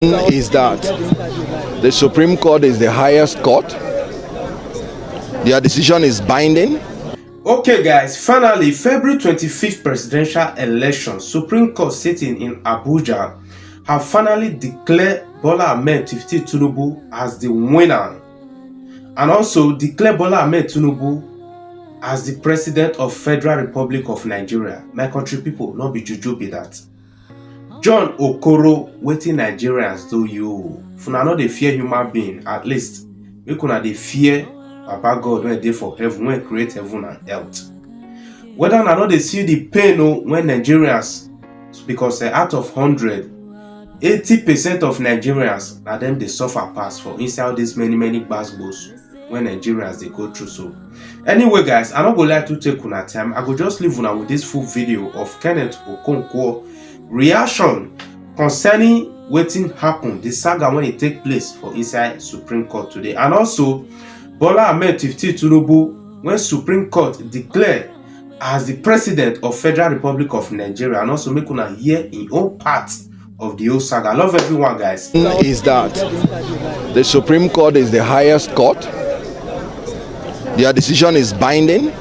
Is that the Supreme Court is the highest court. Their decision is binding. Okay guys, finally February 25th presidential election, Supreme Court sitting in Abuja have finally declared Bola Ahmed Tinubu as the winner and also declared Bola Ahmed Tinubu as the President of Federal Republic of Nigeria. My country people, not be juju be that. John Okoro waiting Nigerians do you. Funa no dey fear human being, at least make una dey fear Baba God when dey for heaven, when create heaven and earth. Whether or not they see the pain when Nigerians, because out of 100, 80% of Nigerians na them they suffer pass for inside these many gbasgbos when Nigerians they go through. So anyway guys, I not go like to take una time. I go just leave una with this full video of Kenneth Okonkwo reaction concerning wetin happen, the saga when it take place for inside Supreme Court today, and also Bola Ahmed Tinubu when Supreme Court declare as the President of Federal Republic of Nigeria, and also make una hear in own part of the whole saga. I love everyone guys. Is that the Supreme Court is the highest court. Their decision is binding.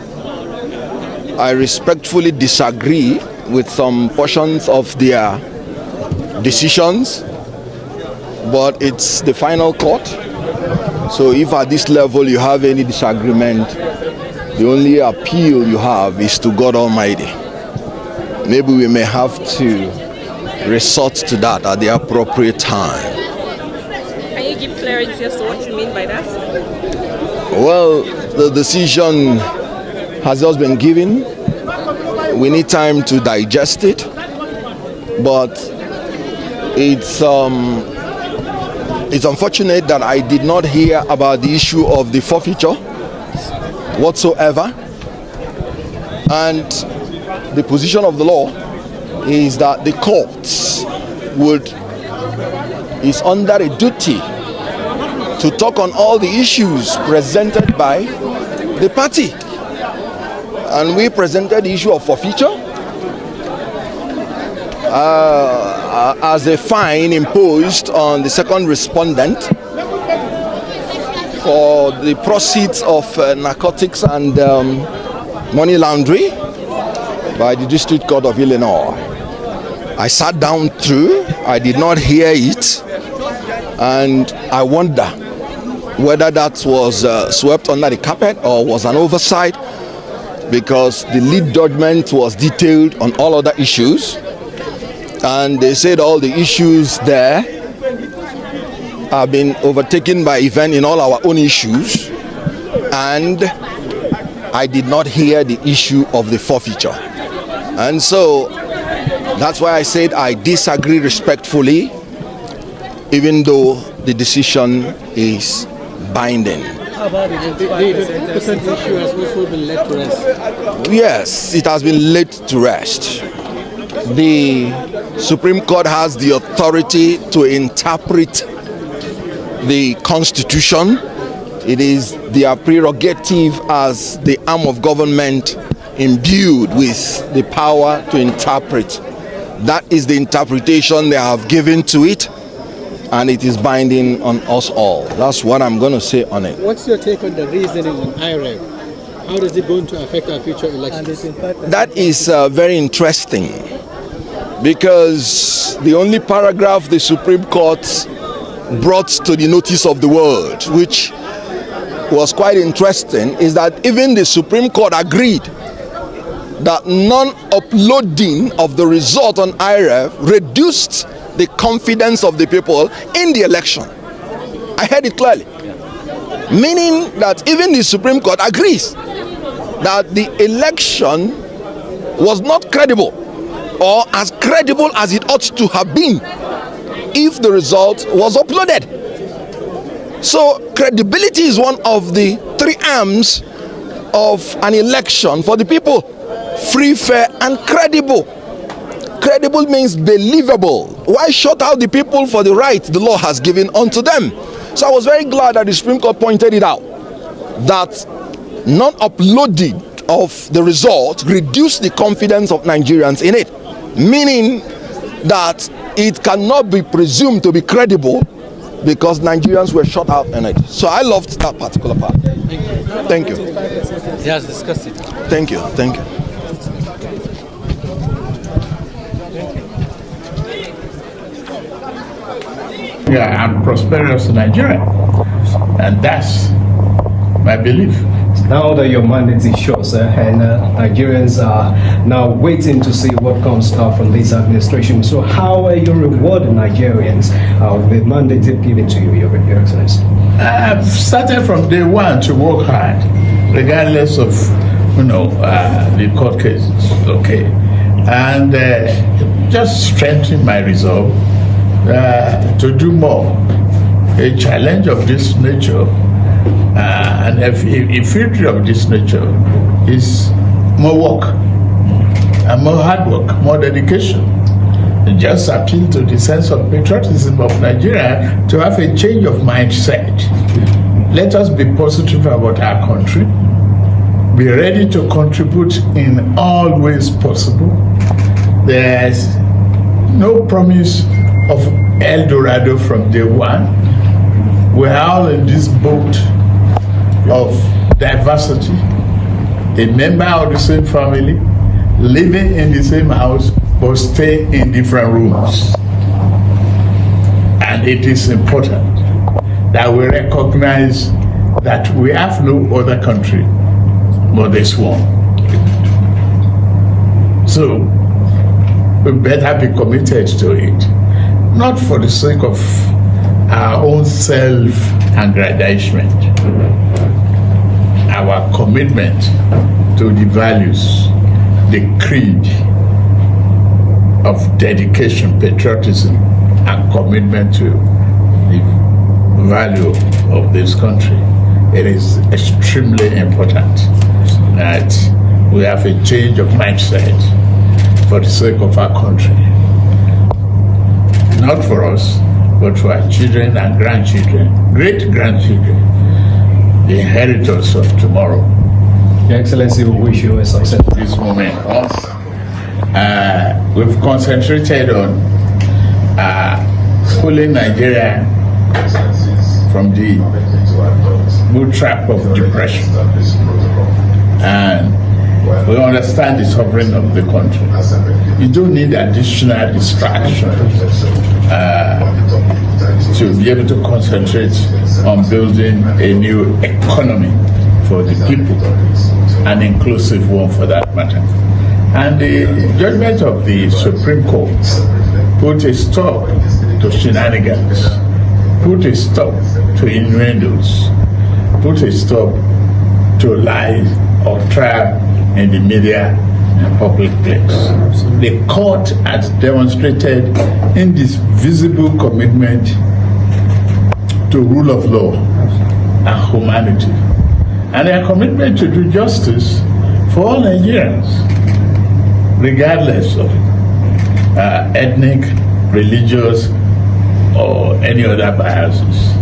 I respectfully disagree with some portions of their decisions, but it's the final court. So if at this level you have any disagreement, the only appeal you have is to God Almighty. Maybe we may have to resort to that at the appropriate time. Can you give clarity as to what you mean by that? Well, the decision has just been given. We need time to digest it, but it's unfortunate that I did not hear about the issue of the forfeiture whatsoever. And the position of the law is that the courts is under a duty to talk on all the issues presented by the party. And we presented the issue of forfeiture as a fine imposed on the second respondent for the proceeds of narcotics and money laundering by the District Court of Illinois. I sat down through, I did not hear it, and I wonder whether that was swept under the carpet or was an oversight, because the lead judgment was detailed on all other issues, and they said all the issues there have been overtaken by event in all our own issues, and I did not hear the issue of the forfeiture. And so that's why I said I disagree respectfully, even though the decision is binding. How about the 20% issue has also been laid to rest? Yes, it has been laid to rest. The Supreme Court has the authority to interpret the Constitution. It is their prerogative as the arm of government imbued with the power to interpret. That is the interpretation they have given to it, and it is binding on us all. That's what I'm going to say on it. What's your take on the reasoning on IREV? How is it going to affect our future elections? That is very interesting, because the only paragraph the Supreme Court brought to the notice of the world, which was quite interesting, is that even the Supreme Court agreed that non-uploading of the result on IREV reduced the confidence of the people in the election. I heard it clearly. Meaning that even the Supreme Court agrees that the election was not credible, or as credible as it ought to have been if the result was uploaded. So credibility is one of the three arms of an election for the people: free, fair, and credible. Credible means believable. Why shut out the people for the right the law has given unto them? So I was very glad that the Supreme Court pointed it out, that non-uploading of the result reduced the confidence of Nigerians in it, meaning that it cannot be presumed to be credible because Nigerians were shut out in it. So I loved that particular part. Thank you. He has discussed it. Thank you. Thank you. Yeah, and prosperous Nigeria, and that's my belief. Now that your mandate is short, sir, and Nigerians are now waiting to see what comes from this administration. So how are you rewarding Nigerians with the mandate they've given to you, Your Excellency? I've started from day one to work hard, regardless of, the court cases, okay? And just strengthen my resolve to do more. A challenge of this nature and a future of this nature is more work and more hard work, more dedication. And just appeal to the sense of patriotism of Nigeria to have a change of mindset. Let us be positive about our country, be ready to contribute in all ways possible. There's no promise of El Dorado from day one. We're all in this boat of diversity, a member of the same family, living in the same house, but stay in different rooms. And it is important that we recognize that we have no other country but this one. So we better be committed to it, not for the sake of our own self-aggrandizement. Our commitment to the values, the creed of dedication, patriotism, and commitment to the value of this country. It is extremely important that we have a change of mindset for the sake of our country. Not for us, but for our children and grandchildren, great-grandchildren, the inheritors of tomorrow. Your Excellency, we wish you a success. This moment, we've concentrated on pulling Nigeria from the boot trap of depression. And we understand the sovereignty of the country. You don't need additional distraction to be able to concentrate on building a new economy for the people, an inclusive one for that matter. And the judgment of the Supreme Court put a stop to shenanigans, put a stop to innuendos, put a stop to lies or trial in the media and public place. The court has demonstrated indivisible commitment to rule of law and humanity, and their commitment to do justice for all Nigerians, regardless of ethnic, religious, or any other biases.